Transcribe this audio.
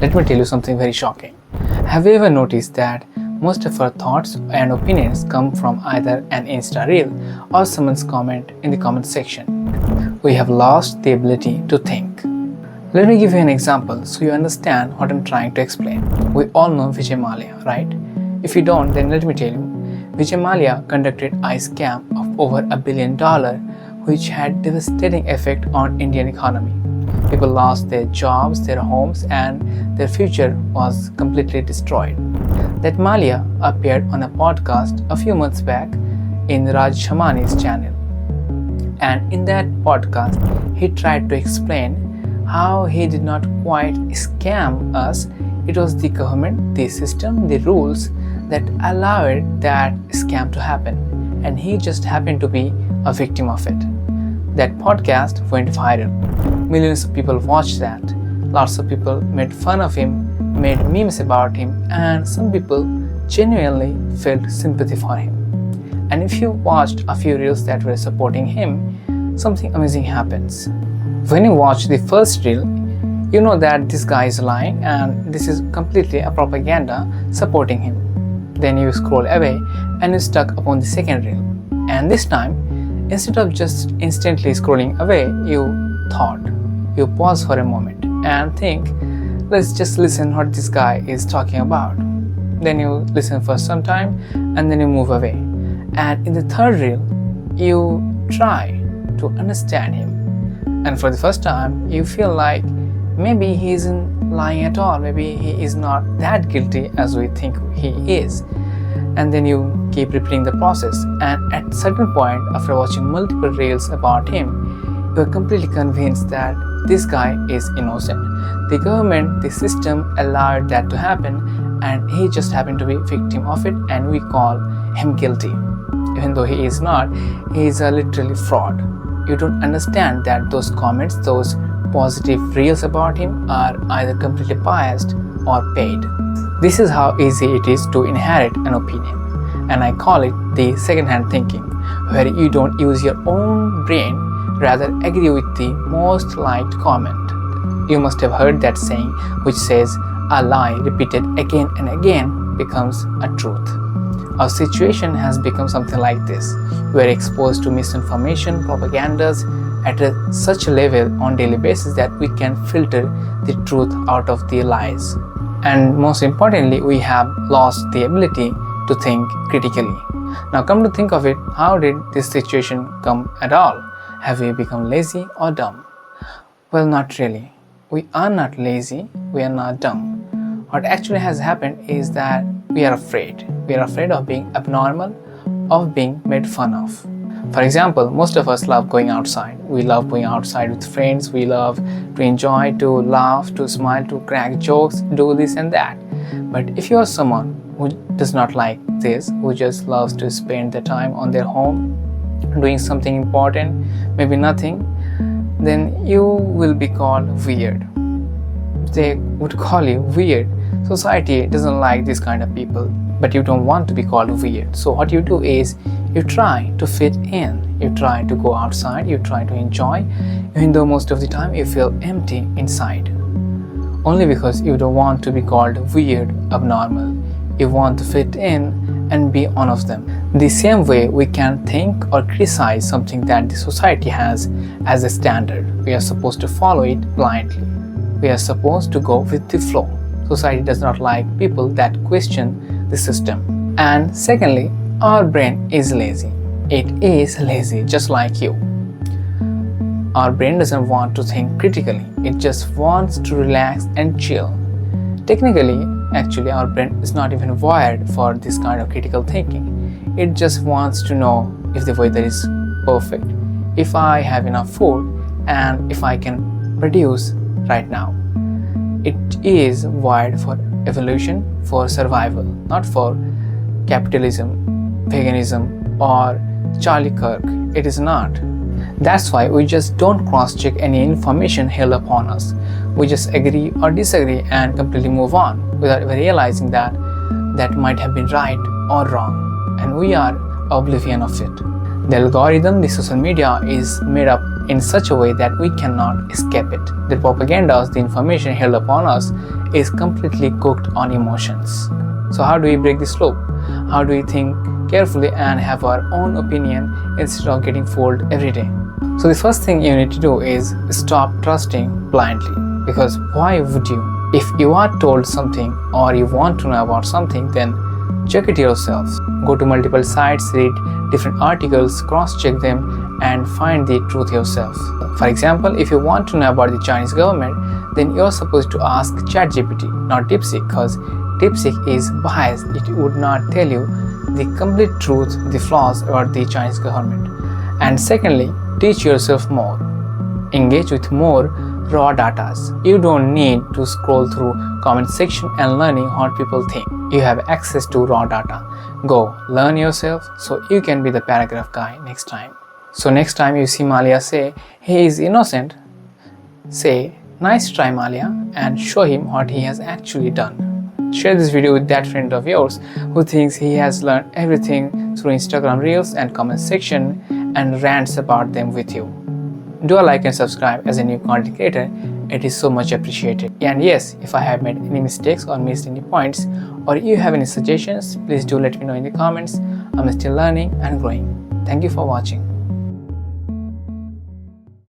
Let me tell you something very shocking. Have you ever noticed that most of our thoughts and opinions come from either an Insta reel or someone's comment in the comment section? We have lost the ability to think. Let me give you an example so you understand what I'm trying to explain. We all know Vijay Mallya, right? If you don't, then let me tell you. Vijay Mallya conducted a scam of over $1 billion, which had devastating effect on Indian economy. People lost their jobs, their homes, and their future was completely destroyed. That Mallya appeared on a podcast a few months back in Raj Shamani's channel. And in that podcast, he tried to explain how he did not quite scam us. It was the government, the system, the rules that allowed that scam to happen, and he just happened to be a victim of it. That podcast went viral. Millions of people watched that. Lots of people made fun of him, made memes about him, and some people genuinely felt sympathy for him. And if you watched a few reels that were supporting him, something amazing happens. When you watch the first reel, you know that this guy is lying and this is completely a propaganda supporting him. Then you scroll away and you stuck upon the second reel. And this time, instead of just instantly scrolling away, you pause for a moment and think, let's just listen what this guy is talking about. Then you listen for some time and then you move away. And in the third reel, you try to understand him. And for the first time, you feel like maybe he isn't lying at all. Maybe he is not that guilty as we think he is. And then you keep repeating the process. And at a certain point, after watching multiple reels about him, you are completely convinced that this guy is innocent. The government, the system allowed that to happen, and he just happened to be victim of it, and we call him guilty. Even though he is not, he is a literally fraud. You don't understand that those comments, those positive reels about him are either completely biased or paid. This is how easy it is to inherit an opinion, and I call it the second-hand thinking, where you don't use your own brain, rather agree with the most liked comment. You must have heard that saying which says, a lie repeated again and again becomes a truth. Our situation has become something like this. We are exposed to misinformation, propagandas at such a level on daily basis that we can filter the truth out of the lies. And most importantly, we have lost the ability to think critically. Now come to think of it, how did this situation come at all? Have we become lazy or dumb? Well, not really. We are not lazy, we are not dumb. What actually has happened is that we are afraid. We are afraid of being abnormal, of being made fun of. For example, most of us love going outside. We love going outside with friends. We love to enjoy, to laugh, to smile, to crack jokes, do this and that. But if you are someone who does not like this, who just loves to spend the time on their home, doing something important, maybe nothing, then you will be called weird. They would call you weird. Society doesn't like this kind of people, but you don't want to be called weird. So what you do is you try to fit in. You try to go outside, you try to enjoy, even though most of the time you feel empty inside. Only because you don't want to be called weird, abnormal. You want to fit in and be one of them. The same way we can think or criticize something that the society has as a standard. We are supposed to follow it blindly. We are supposed to go with the flow. Society does not like people that question the system. And secondly, our brain is lazy. It is lazy, just like you. Our brain doesn't want to think critically. It just wants to relax and chill. Technically, actually, our brain is not even wired for this kind of critical thinking. It just wants to know if the weather is perfect, if I have enough food, and if I can produce right now. It is wired for evolution, for survival, not for capitalism, veganism, or Charlie Kirk. It is not. That's why we just don't cross-check any information held upon us. We just agree or disagree and completely move on without even realizing that that might have been right or wrong, and we are oblivion of it. The algorithm, the social media is made up in such a way that we cannot escape it. The propaganda, the information held upon us, is completely cooked on emotions. So how do we break this loop? How do we think carefully and have our own opinion instead of getting fooled every day? So the first thing you need to do is stop trusting blindly. Because why would you? If you are told something or you want to know about something, then check it yourself. Go to multiple sites, read different articles, cross-check them and find the truth yourself. For example, if you want to know about the Chinese government, then you're supposed to ask ChatGPT, not DeepSeek, because DeepSeek is biased. It would not tell you the complete truth, the flaws about the Chinese government. And secondly, teach yourself more. Engage with more raw data. You don't need to scroll through comment section and learning what people think. You have access to raw data. Go learn yourself so you can be the paragraph guy next time. So next time you see Malia say he is innocent, say nice try Malia and show him what he has actually done. Share this video with that friend of yours who thinks he has learned everything through Instagram Reels and comment section and rants about them with you. Do a like and subscribe as a new content creator. It is so much appreciated. And yes, if I have made any mistakes or missed any points or you have any suggestions, please do let me know in the comments. I'm still learning and growing. Thank you for watching.